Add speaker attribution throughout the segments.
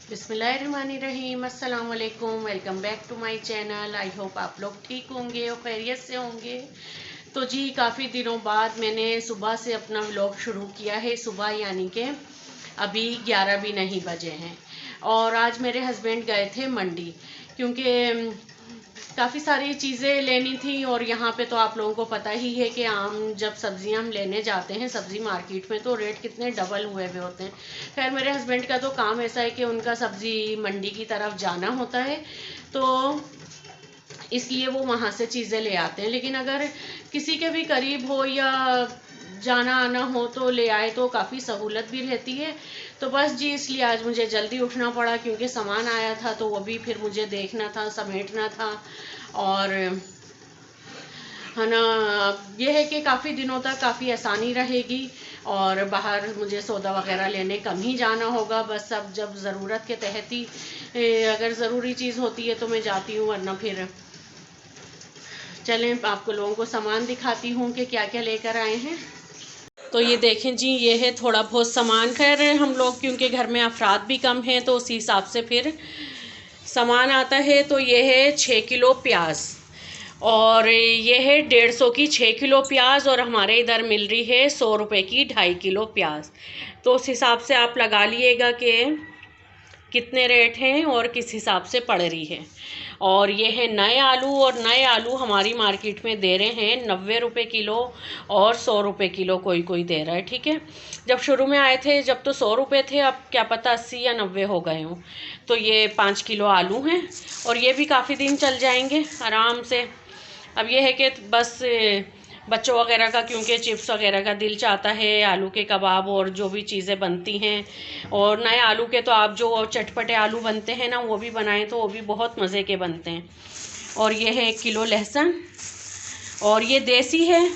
Speaker 1: बिस्मिल्लाहिर्रहमानिर्रहीम, अस्सलाम वालेकुम। Welcome back to my channel. I hope आप लोग ठीक होंगे और खैरियत से होंगे। तो जी काफ़ी दिनों बाद मैंने सुबह से अपना व्लॉग शुरू किया है। सुबह यानी कि अभी 11 भी नहीं बजे हैं और आज मेरे हस्बैंड गए थे मंडी, क्योंकि काफ़ी सारी चीज़ें लेनी थी। और यहाँ पे तो आप लोगों को पता ही है कि आम जब सब्जियाँ हम लेने जाते हैं सब्ज़ी मार्केट में तो रेट कितने डबल हुए हुए होते हैं। खैर मेरे हस्बैंड का तो काम ऐसा है कि उनका सब्ज़ी मंडी की तरफ जाना होता है, तो इसलिए वो वहाँ से चीज़ें ले आते हैं। लेकिन अगर किसी के भी करीब हो या जाना आना हो तो ले आए तो काफ़ी सहूलत भी रहती है। तो बस जी इसलिए आज मुझे जल्दी उठना पड़ा, क्योंकि सामान आया था तो वो भी फिर मुझे देखना था, समेटना था। और है ना, ये है कि काफ़ी दिनों तक काफ़ी आसानी रहेगी और बाहर मुझे सौदा वगैरह लेने कम ही जाना होगा। बस अब जब ज़रूरत के तहत ही अगर ज़रूरी चीज़ होती है तो मैं जाती हूँ, वरना फिर चलें आपको लोगों को सामान दिखाती हूँ कि क्या क्या लेकर आए हैं। तो ये देखें जी, ये है थोड़ा बहुत सामान। खैर हम लोग क्योंकि घर में अफराद भी कम हैं तो उसी हिसाब से फिर सामान आता है। तो ये है 6 किलो प्याज और ये है 150 की 6 किलो प्याज, और हमारे इधर मिल रही है 100 रुपये की 2.5 किलो प्याज। तो उस हिसाब से आप लगा लिएगा कि कितने रेट हैं और किस हिसाब से पड़ रही है। और ये है नए आलू, और नए आलू हमारी मार्केट में दे रहे हैं 90 रुपये किलो और 100 रुपये किलो कोई कोई दे रहा है। ठीक है, जब शुरू में आए थे जब तो 100 रुपये थे, अब क्या पता 80 या 90 हो गए हों। तो ये 5 किलो आलू हैं और ये भी काफ़ी दिन चल जाएंगे आराम से। अब ये है कि बस बच्चों वगैरह का, क्योंकि चिप्स वगैरह का दिल चाहता है, आलू के कबाब और जो भी चीज़ें बनती हैं। और नए आलू के तो आप जो चटपटे आलू बनते हैं ना वो भी बनाएं तो वो भी बहुत मज़े के बनते हैं। और ये है 1 किलो लहसुन, और ये देसी है।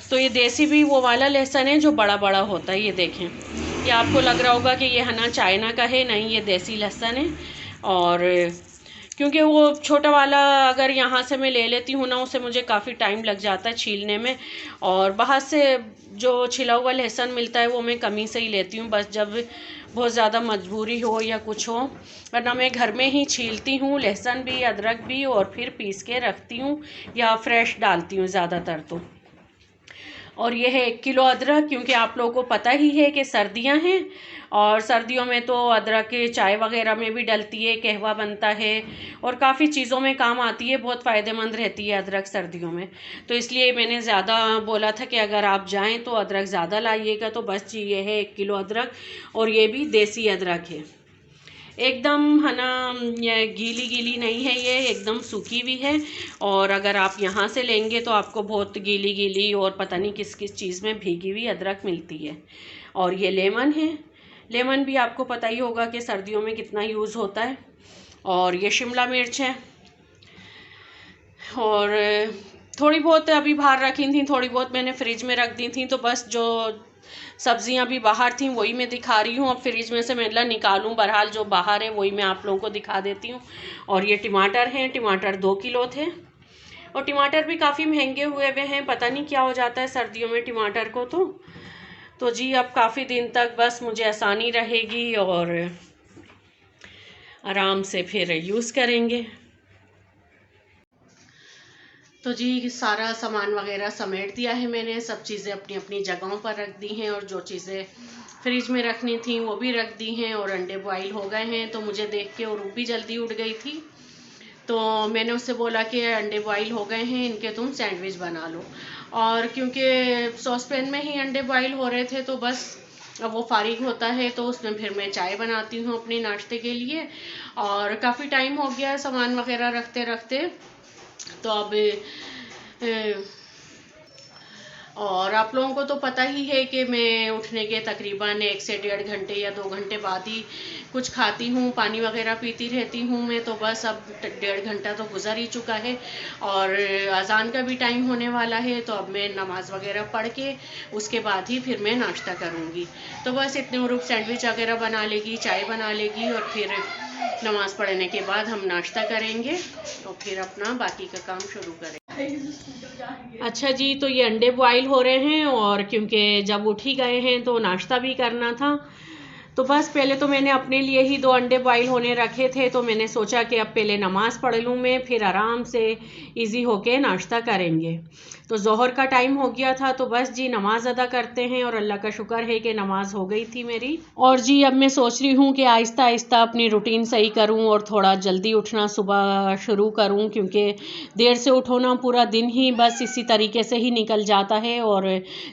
Speaker 1: तो ये देसी भी वो वाला लहसुन है जो बड़ा बड़ा होता है। ये देखें, ये आपको लग रहा होगा कि ये है ना चाइना का है, नहीं ये देसी लहसुन है। और क्योंकि वो छोटा वाला अगर यहाँ से मैं ले लेती हूँ ना, उसे मुझे काफ़ी टाइम लग जाता है छीलने में, और बाहर से जो छिला हुआ लहसुन मिलता है वो मैं कम ही से ही लेती हूँ, बस जब बहुत ज़्यादा मजबूरी हो या कुछ हो। वरना मैं घर में ही छीलती हूँ लहसुन भी, अदरक भी, और फिर पीस के रखती हूँ या फ्रेश डालती हूँ ज़्यादातर तो। और ये है 1 किलो अदरक, क्योंकि आप लोगों को पता ही है कि सर्दियां हैं और सर्दियों में तो अदरक चाय वगैरह में भी डलती है, कहवा बनता है और काफ़ी चीज़ों में काम आती है, बहुत फ़ायदेमंद रहती है अदरक सर्दियों में। तो इसलिए मैंने ज़्यादा बोला था कि अगर आप जाएं तो अदरक ज़्यादा लाइएगा। तो बस जी ये है 1 किलो अदरक, और ये भी देसी अदरक है, एकदम है ना, ये गीली गीली नहीं है, ये एकदम सूखी भी है। और अगर आप यहाँ से लेंगे तो आपको बहुत गीली गीली और पता नहीं किस किस चीज़ में भीगी हुई अदरक मिलती है। और ये लेमन है, लेमन भी आपको पता ही होगा कि सर्दियों में कितना यूज़ होता है। और ये शिमला मिर्च है, और थोड़ी बहुत अभी बाहर रखी थी, थोड़ी बहुत मैंने फ्रिज में रख दी थी। तो बस जो सब्जियां अभी बाहर थी वही मैं दिखा रही हूँ। अब फ्रिज में से मैं निकालूं, बहरहाल जो बाहर है वही मैं आप लोगों को दिखा देती हूँ। और ये टमाटर हैं, टमाटर 2 किलो थे, और टमाटर भी काफ़ी महंगे हुए हुए हैं, पता नहीं क्या हो जाता है सर्दियों में टमाटर को। तो जी अब काफ़ी दिन तक बस मुझे आसानी रहेगी और आराम से फिर यूज़ करेंगे। तो जी सारा सामान वगैरह समेट दिया है मैंने, सब चीज़ें अपनी अपनी जगहों पर रख दी हैं, और जो चीज़ें फ्रिज में रखनी थी वो भी रख दी हैं। और अंडे बॉईल हो गए हैं, तो मुझे देख के और भी जल्दी उठ गई थी। तो मैंने उससे बोला कि अंडे बॉईल हो गए हैं, इनके तुम सैंडविच बना लो। और क्योंकि सॉस पैन में ही अंडे बॉईल हो रहे थे तो बस अब वो फारिग होता है तो उसमें फिर मैं चाय बनाती हूँ अपने नाश्ते के लिए। और काफ़ी टाइम हो गया सामान वगैरह रखते रखते, तो अब और आप लोगों को तो पता ही है कि मैं उठने के तकरीबन 1 से 1.5 घंटे या 2 घंटे बाद ही कुछ खाती हूँ, पानी वगैरह पीती रहती हूँ मैं। तो बस अब 1.5 घंटा तो गुजर ही चुका है और अजान का भी टाइम होने वाला है। तो अब मैं नमाज़ वगैरह पढ़ के उसके बाद ही फिर मैं नाश्ता करूँगी। तो बस इतने उरुब सैंडविच वगैरह बना लेगी, चाय बना लेगी, और फिर नमाज़ पढ़ने के बाद हम नाश्ता करेंगे तो फिर अपना बाकी का काम शुरू करेंगे। अच्छा जी, तो ये अंडे बॉईल हो रहे हैं, और क्योंकि जब उठ ही गए हैं तो नाश्ता भी करना था। तो बस पहले तो मैंने अपने लिए ही 2 अंडे बॉईल होने रखे थे, तो मैंने सोचा कि अब पहले नमाज़ पढ़ लूँ मैं, फिर आराम से इजी होके नाश्ता करेंगे। तो ज़ोहर का टाइम हो गया था, तो बस जी नमाज़ अदा करते हैं और अल्लाह का शुक्र है कि नमाज़ हो गई थी मेरी। और जी अब मैं सोच रही हूँ कि आहिस्ता आहिस्ता अपनी रूटीन सही करूँ और थोड़ा जल्दी उठना सुबह शुरू करूँ, क्योंकि देर से उठो ना पूरा दिन ही बस इसी तरीके से ही निकल जाता है। और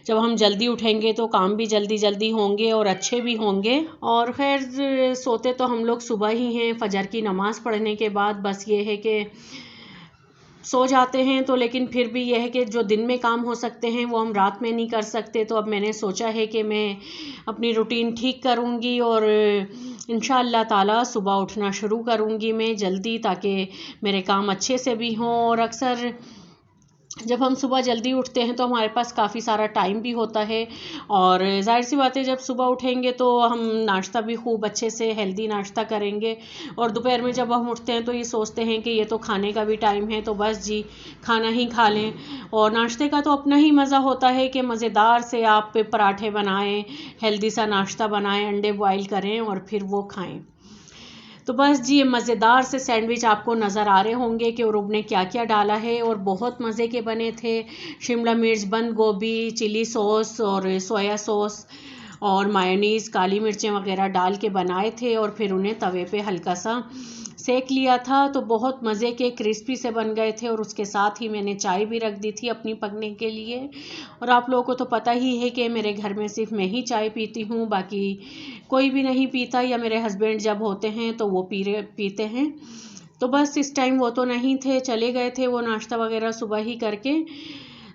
Speaker 1: जब हम जल्दी उठेंगे तो काम भी जल्दी जल्दी होंगे और अच्छे भी होंगे। और खैर सोते तो हम लोग सुबह ही हैं फजर की नमाज़ पढ़ने के बाद, बस ये है कि सो जाते हैं। तो लेकिन फिर भी यह है कि जो दिन में काम हो सकते हैं वो हम रात में नहीं कर सकते। तो अब मैंने सोचा है कि मैं अपनी रूटीन ठीक करूँगी और इंशाअल्लाह ताला सुबह उठना शुरू करूँगी मैं जल्दी, ताकि मेरे काम अच्छे से भी हों। और अक्सर जब हम सुबह जल्दी उठते हैं तो हमारे पास काफ़ी सारा टाइम भी होता है, और ज़ाहिर सी बात है जब सुबह उठेंगे तो हम नाश्ता भी खूब अच्छे से हेल्दी नाश्ता करेंगे। और दोपहर में जब हम उठते हैं तो ये सोचते हैं कि ये तो खाने का भी टाइम है, तो बस जी खाना ही खा लें। और नाश्ते का तो अपना ही मज़ा होता है कि मज़ेदार से आप पराठे बनाएं, हेल्दी सा नाश्ता बनाएं, अंडे बॉईल करें और फिर वो खाएं। तो बस जी ये मज़ेदार से सैंडविच आपको नज़र आ रहे होंगे कि उरुब ने क्या क्या डाला है, और बहुत मज़े के बने थे। शिमला मिर्च, बंद गोभी, चिली सॉस और सोया सॉस और मायोनीज़, काली मिर्चें वगैरह डाल के बनाए थे, और फिर उन्हें तवे पे हल्का सा सेक लिया था। तो बहुत मज़े के क्रिस्पी से बन गए थे। और उसके साथ ही मैंने चाय भी रख दी थी अपनी पकने के लिए। और आप लोगों को तो पता ही है कि मेरे घर में सिर्फ मैं ही चाय पीती हूँ, बाकी कोई भी नहीं पीता, या मेरे हस्बैंड जब होते हैं तो वो पीते हैं। तो बस इस टाइम वो तो नहीं थे, चले गए थे वो नाश्ता वगैरह सुबह ही करके।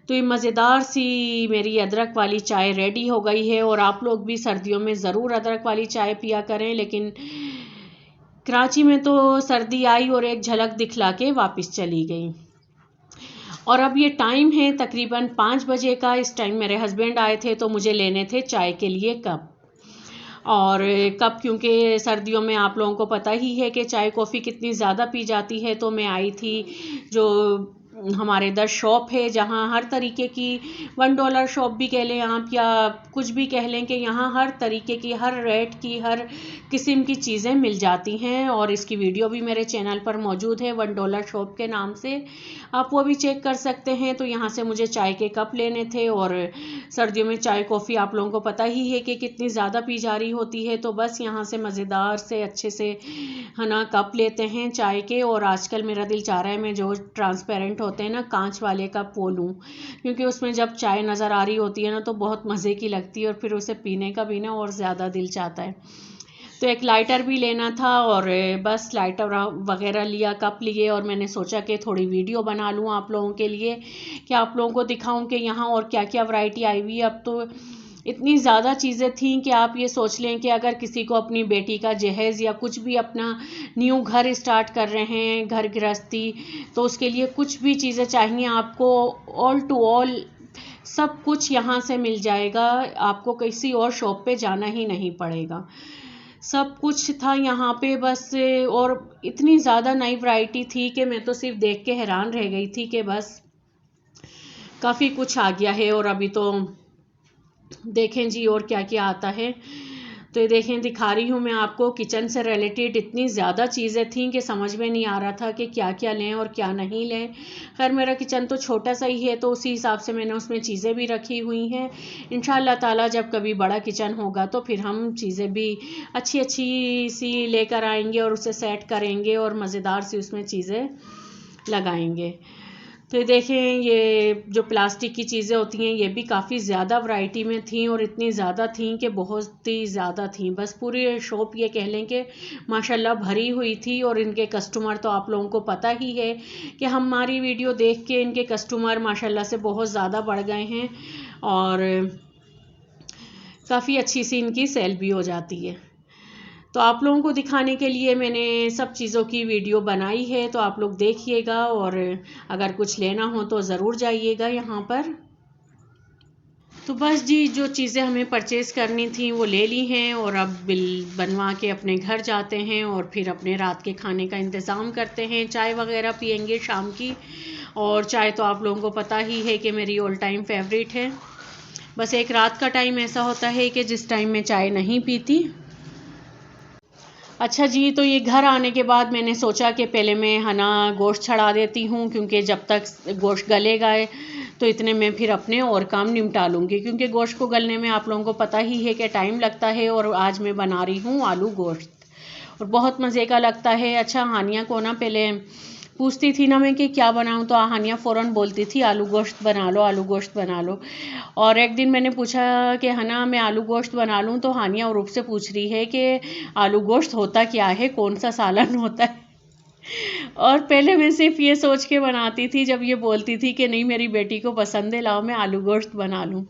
Speaker 1: तो ये मज़ेदार सी मेरी अदरक वाली चाय रेडी हो गई है। और आप लोग भी सर्दियों में ज़रूर अदरक वाली चाय पिया करें। लेकिन कराची में तो सर्दी आई और एक झलक दिखला के वापस चली गई। और अब ये टाइम है तकरीबन 5 बजे का। इस टाइम मेरे हस्बैंड आए थे तो मुझे लेने थे चाय के लिए कप। और कप क्योंकि सर्दियों में आप लोगों को पता ही है कि चाय कॉफ़ी कितनी ज़्यादा पी जाती है। तो मैं आई थी जो हमारे इधर शॉप है जहाँ हर तरीके की $1 शॉप भी कह लें आप, या कुछ भी कह लें, कि यहाँ हर तरीके की, हर रेट की, हर किस्म की चीज़ें मिल जाती हैं। और इसकी वीडियो भी मेरे चैनल पर मौजूद है $1 शॉप के नाम से, आप वो भी चेक कर सकते हैं। तो यहाँ से मुझे चाय के कप लेने थे। और सर्दियों में चाय कॉफ़ी आप लोगों को पता ही है कि कितनी ज़्यादा पी जा रही होती है। तो बस यहाँ से मज़ेदार से अच्छे से है ना कप लेते हैं चाय के। और आजकल मेरा दिल चाह रहा है मैं जो ट्रांसपेरेंट होते हैं ना कांच वाले कप वो लूँ, क्योंकि उसमें जब चाय नज़र आ रही होती है ना तो बहुत मज़े की लगती है, और फिर उसे पीने का भी ना और ज़्यादा दिल चाहता है। तो एक लाइटर भी लेना था, और बस लाइटर वगैरह लिया, कप लिए। और मैंने सोचा कि थोड़ी वीडियो बना लूँ आप लोगों के लिए, कि आप लोगों को दिखाऊं कि यहाँ और क्या क्या वैरायटी आई हुई है। अब तो इतनी ज़्यादा चीज़ें थी कि आप ये सोच लें कि अगर किसी को अपनी बेटी का जहेज़ या कुछ भी अपना न्यू घर स्टार्ट कर रहे हैं, घर गृहस्थी, तो उसके लिए कुछ भी चीज़ें चाहिए आपको, ऑल टू ऑल सब कुछ यहाँ से मिल जाएगा। आपको किसी और शॉप पे जाना ही नहीं पड़ेगा, सब कुछ था यहाँ पे बस। और इतनी ज़्यादा नई वैरायटी थी कि मैं तो सिर्फ देख के हैरान रह गई थी कि बस काफ़ी कुछ आ गया है। और अभी तो देखें जी और क्या क्या आता है। तो ये देखें, दिखा रही हूँ मैं आपको किचन से रिलेटेड इतनी ज़्यादा चीज़ें थीं कि समझ में नहीं आ रहा था कि क्या क्या लें और क्या नहीं लें। खैर मेरा किचन तो छोटा सा ही है, तो उसी हिसाब से मैंने उसमें चीज़ें भी रखी हुई हैं। इंशाअल्लाह ताला जब कभी बड़ा किचन होगा तो फिर हम चीज़ें भी अच्छी अच्छी सी लेकर आएंगे और उसे सेट करेंगे और मज़ेदार सी उसमें चीज़ें लगाएंगे। तो ये देखें, ये जो प्लास्टिक की चीज़ें होती हैं ये भी काफ़ी ज़्यादा वैरायटी में थी, और इतनी ज़्यादा थी कि बहुत ही ज़्यादा थी। बस पूरी शॉप ये कह लें कि माशाल्लाह भरी हुई थी। और इनके कस्टमर तो आप लोगों को पता ही है कि हमारी वीडियो देख के इनके कस्टमर माशाल्लाह से बहुत ज़्यादा बढ़ गए हैं, और काफ़ी अच्छी सी इनकी सेल भी हो जाती है। तो आप लोगों को दिखाने के लिए मैंने सब चीज़ों की वीडियो बनाई है, तो आप लोग देखिएगा। और अगर कुछ लेना हो तो ज़रूर जाइएगा यहाँ पर। तो बस जी जो चीज़ें हमें परचेज़ करनी थी वो ले ली हैं, और अब बिल बनवा के अपने घर जाते हैं और फिर अपने रात के खाने का इंतज़ाम करते हैं। चाय वगैरह पियेंगे शाम की, और चाय तो आप लोगों को पता ही है कि मेरी ऑल टाइम फेवरेट है। बस एक रात का टाइम ऐसा होता है कि जिस टाइम मैं चाय नहीं पीती। अच्छा जी, तो ये घर आने के बाद मैंने सोचा कि पहले मैं है ना गोश्त चढ़ा देती हूँ, क्योंकि जब तक गोश्त गलेगा तो इतने में फिर अपने और काम निपटा लूँगी, क्योंकि गोश्त को गलने में आप लोगों को पता ही है कि टाइम लगता है। और आज मैं बना रही हूँ आलू गोश्त, और बहुत मज़े का लगता है। अच्छा, हानिया को ना पहले पूछती थी ना मैं कि क्या बनाऊँ, तो हानिया फ़ौरन बोलती थी आलू गोश्त बना लो, आलू गोश्त बना लो। और एक दिन मैंने पूछा कि है ना मैं आलू गोश्त बना लूँ, तो हानिया उरुफ से पूछ रही है कि आलू गोश्त होता क्या है, कौन सा सालन होता है। और पहले मैं सिर्फ ये सोच के बनाती थी जब ये बोलती थी कि नहीं मेरी बेटी को पसंद है, लाओ मैं आलू गोश्त बना लूँ।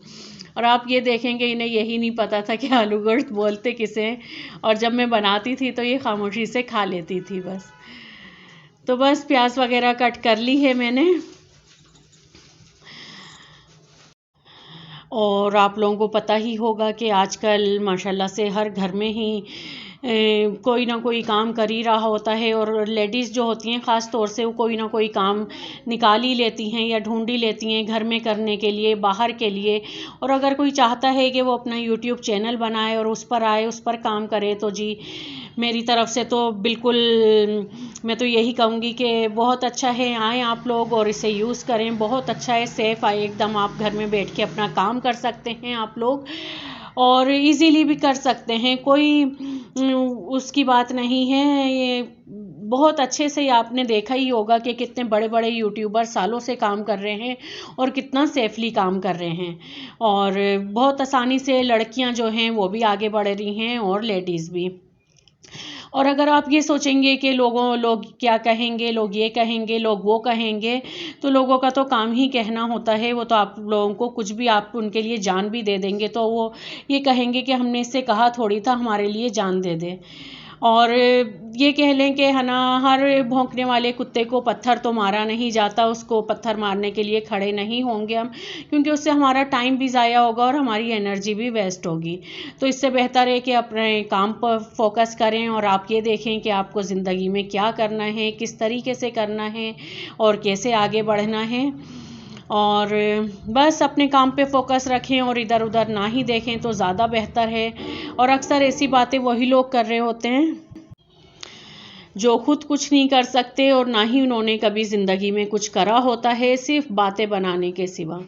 Speaker 1: और आप ये देखेंगे इन्हें यही नहीं पता था कि आलू गोश्त बोलते किसे हैं। और जब मैं बनाती थी तो ये खामोशी से खा लेती थी बस। तो बस प्याज वगैरह कट कर ली है मैंने। और आप लोगों को पता ही होगा कि आजकल माशाल्लाह से हर घर में ही कोई ना कोई काम कर ही रहा होता है। और लेडीज़ जो होती हैं ख़ास तौर से वो कोई ना कोई काम निकाल ही लेती हैं या ढूंढ ही लेती हैं घर में करने के लिए, बाहर के लिए। और अगर कोई चाहता है कि वो अपना यूट्यूब चैनल बनाए और उस पर आए, उस पर काम करे, तो जी मेरी तरफ से तो बिल्कुल मैं तो यही कहूँगी कि बहुत अच्छा है, आएँ आप लोग और इसे यूज़ करें। बहुत अच्छा है, सेफ़ है एकदम। आप घर में बैठ के अपना काम कर सकते हैं आप लोग, और इजीली भी कर सकते हैं, कोई उसकी बात नहीं है। ये बहुत अच्छे से आपने देखा ही होगा कि कितने बड़े बड़े यूट्यूबर सालों से काम कर रहे हैं और कितना सेफली काम कर रहे हैं। और बहुत आसानी से लड़कियां जो हैं वो भी आगे बढ़ रही हैं और लेडीज़ भी। और अगर आप ये सोचेंगे कि लोग क्या कहेंगे, लोग ये कहेंगे, लोग वो कहेंगे, तो लोगों का तो काम ही कहना होता है। वो तो आप लोगों को कुछ भी आप उनके लिए जान भी दे देंगे तो वो ये कहेंगे कि हमने इससे कहा थोड़ी था, हमारे लिए जान दे दे। और ये कह लें कि है ना हर भौंकने वाले कुत्ते को पत्थर तो मारा नहीं जाता, उसको पत्थर मारने के लिए खड़े नहीं होंगे हम, क्योंकि उससे हमारा टाइम भी ज़ाया होगा और हमारी एनर्जी भी वेस्ट होगी। तो इससे बेहतर है कि अपने काम पर फोकस करें और आप ये देखें कि आपको ज़िंदगी में क्या करना है, किस तरीके से करना है और कैसे आगे बढ़ना है। और बस अपने काम पे फोकस रखें और इधर उधर ना ही देखें तो ज़्यादा बेहतर है। और अक्सर ऐसी बातें वही लोग कर रहे होते हैं जो खुद कुछ नहीं कर सकते और ना ही उन्होंने कभी ज़िंदगी में कुछ करा होता है, सिर्फ बातें बनाने के सिवा।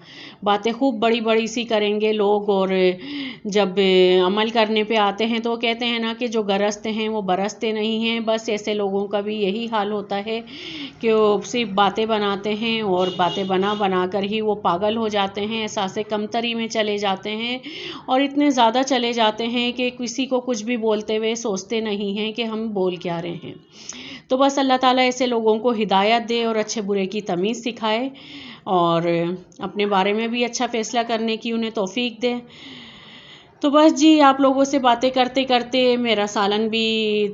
Speaker 1: बातें खूब बड़ी बड़ी सी करेंगे लोग, और जब अमल करने पे आते हैं तो वो कहते हैं ना कि जो गरजते हैं वो बरसते नहीं हैं। बस ऐसे लोगों का भी यही हाल होता है कि वो सिर्फ बातें बनाते हैं और बातें बना बना कर ही वो पागल हो जाते हैं, एहसास कमतरी में चले जाते हैं और इतने ज़्यादा चले जाते हैं कि किसी को कुछ भी बोलते हुए सोचते नहीं हैं कि हम बोल क्या रहे हैं। तो बस अल्लाह ताला ऐसे लोगों को हिदायत दे और अच्छे बुरे की तमीज़ सिखाए और अपने बारे में भी अच्छा फ़ैसला करने की उन्हें तौफीक दे। तो बस जी आप लोगों से बातें करते करते मेरा सालन भी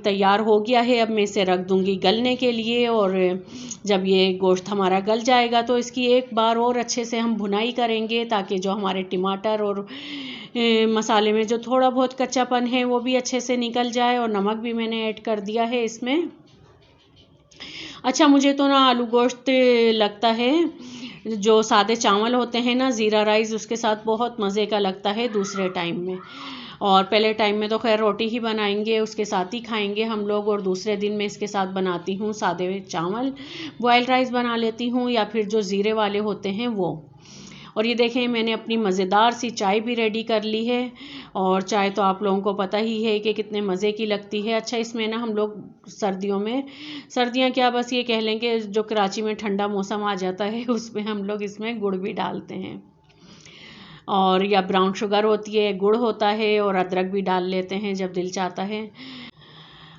Speaker 1: तैयार हो गया है। अब मैं इसे रख दूंगी गलने के लिए, और जब ये गोश्त हमारा गल जाएगा तो इसकी एक बार और अच्छे से हम भुनाई करेंगे, ताकि जो हमारे टमाटर और मसाले में जो थोड़ा बहुत कच्चापन है वो भी अच्छे से निकल जाए। और नमक भी मैंने ऐड कर दिया है इसमें। अच्छा, मुझे तो ना आलू गोश्त लगता है जो सादे चावल होते हैं ना, ज़ीरा राइस, उसके साथ बहुत मज़े का लगता है दूसरे टाइम में। और पहले टाइम में तो खैर रोटी ही बनाएंगे, उसके साथ ही खाएंगे हम लोग, और दूसरे दिन में इसके साथ बनाती हूँ सादे चावल, बॉयल राइस बना लेती हूँ, या फिर जो ज़ीरे वाले होते हैं वो। और ये देखें मैंने अपनी मज़ेदार सी चाय भी रेडी कर ली है। और चाय तो आप लोगों को पता ही है कि कितने मज़े की लगती है। अच्छा, इसमें ना हम लोग सर्दियों में, सर्दियाँ क्या बस ये कह लें कि जो कराची में ठंडा मौसम आ जाता है उसमें हम लोग इसमें गुड़ भी डालते हैं, और या ब्राउन शुगर होती है, गुड़ होता है, और अदरक भी डाल लेते हैं जब दिल चाहता है।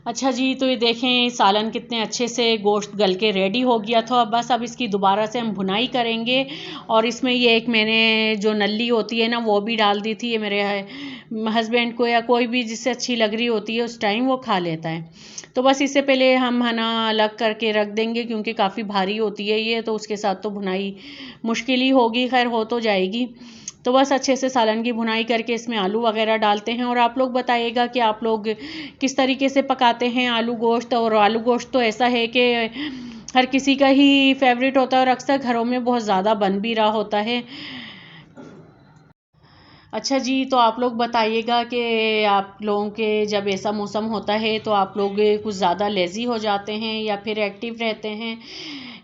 Speaker 1: अच्छा जी, तो ये देखें सालन कितने अच्छे से गोश्त गल के रेडी हो गया था। बस अब इसकी दोबारा से हम भुनाई करेंगे। और इसमें ये एक मैंने जो नल्ली होती है ना वो भी डाल दी थी। ये मेरे हस्बैंड को या कोई भी जिससे अच्छी लग रही होती है उस टाइम वो खा लेता है। तो बस इससे पहले हम है ना अलग करके रख देंगे, क्योंकि काफ़ी भारी होती है ये, तो उसके साथ तो भुनाई मुश्किल ही होगी, खैर हो तो जाएगी। तो बस अच्छे से सालन की भुनाई करके इसमें आलू वगैरह डालते हैं। और आप लोग बताइएगा कि आप लोग किस तरीके से पकाते हैं आलू गोश्त। और आलू गोश्त तो ऐसा है कि हर किसी का ही फेवरेट होता है और अक्सर घरों में बहुत ज़्यादा बन भी रहा होता है। अच्छा जी, तो आप लोग बताइएगा कि आप लोगों के जब ऐसा मौसम होता है तो आप लोग कुछ ज़्यादा लेज़ी हो जाते हैं या फिर एक्टिव रहते हैं।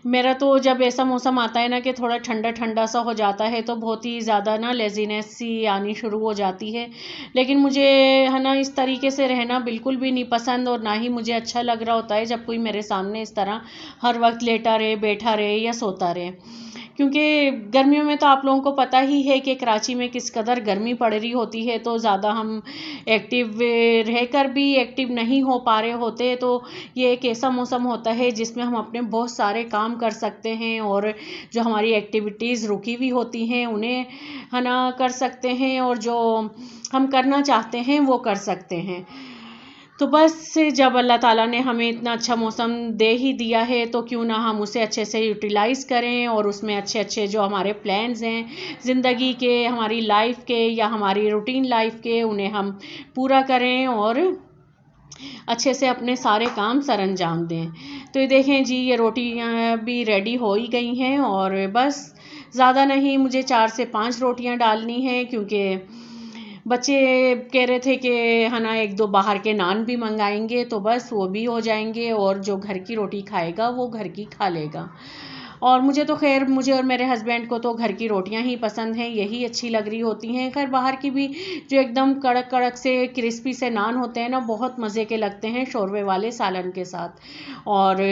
Speaker 1: मेरा तो जब ऐसा मौसम आता है ना कि थोड़ा ठंडा ठंडा सा हो जाता है तो बहुत ही ज़्यादा ना लेज़ीनेस सी आनी शुरू हो जाती है। लेकिन मुझे है ना इस तरीके से रहना बिल्कुल भी नहीं पसंद, और ना ही मुझे अच्छा लग रहा होता है जब कोई मेरे सामने इस तरह हर वक्त लेटा रहे, बैठा रहे या सोता रहे। क्योंकि गर्मियों में तो आप लोगों को पता ही है कि कराची में किस कदर गर्मी पड़ रही होती है, तो ज़्यादा हम एक्टिव रहकर भी एक्टिव नहीं हो पा रहे होते। तो ये एक ऐसा मौसम होता है जिसमें हम अपने बहुत सारे काम कर सकते हैं, और जो हमारी एक्टिविटीज़ रुकी हुई होती हैं उन्हें है ना कर सकते हैं, और जो हम करना चाहते हैं वो कर सकते हैं। तो बस जब अल्लाह ताला ने हमें इतना अच्छा मौसम दे ही दिया है तो क्यों ना हम उसे अच्छे से यूटिलाइज़ करें, और उसमें अच्छे अच्छे जो हमारे प्लान्स हैं ज़िंदगी के, हमारी लाइफ के या हमारी रूटीन लाइफ के, उन्हें हम पूरा करें और अच्छे से अपने सारे काम सरअंजाम दें। तो ये देखें जी, ये रोटियां भी रेडी हो ही गई हैं, और बस ज़्यादा नहीं, मुझे 4 से 5 रोटियां डालनी हैं, क्योंकि बच्चे कह रहे थे कि है ना 1-2 बाहर के नान भी मंगाएंगे, तो बस वो भी हो जाएंगे, और जो घर की रोटी खाएगा वो घर की खा लेगा। और मुझे तो खैर, मुझे और मेरे हस्बैंड को तो घर की रोटियां ही पसंद हैं, यही अच्छी लग रही होती हैं। खैर बाहर की भी जो एकदम कड़क कड़क से क्रिस्पी से नान होते हैं ना, बहुत मज़े के लगते हैं शोरबे वाले सालन के साथ। और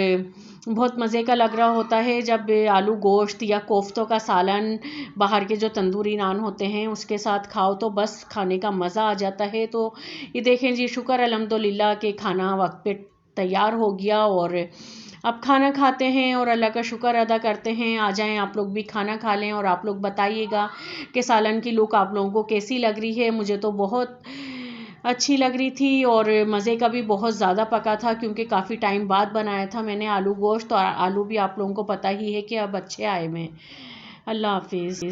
Speaker 1: बहुत मज़े का लग रहा होता है जब आलू गोश्त या कोफ्तों का सालन बाहर के जो तंदूरी नान होते हैं उसके साथ खाओ, तो बस खाने का मज़ा आ जाता है। तो ये देखें जी, शुक्र अल्हम्दुलिल्लाह के खाना वक्त पे तैयार हो गया, और अब खाना खाते हैं और अल्लाह का शुक्र अदा करते हैं। आ जाएं आप लोग भी खाना खा लें, और आप लोग बताइएगा कि सालन की लुक आप लोगों को कैसी लग रही है। मुझे तो बहुत अच्छी लग रही थी, और मज़े का भी बहुत ज़्यादा पका था, क्योंकि काफ़ी टाइम बाद बनाया था मैंने आलू गोश्त, और आलू भी आप लोगों को पता ही है कि अब अच्छे आए में। अल्लाह हाफिज़।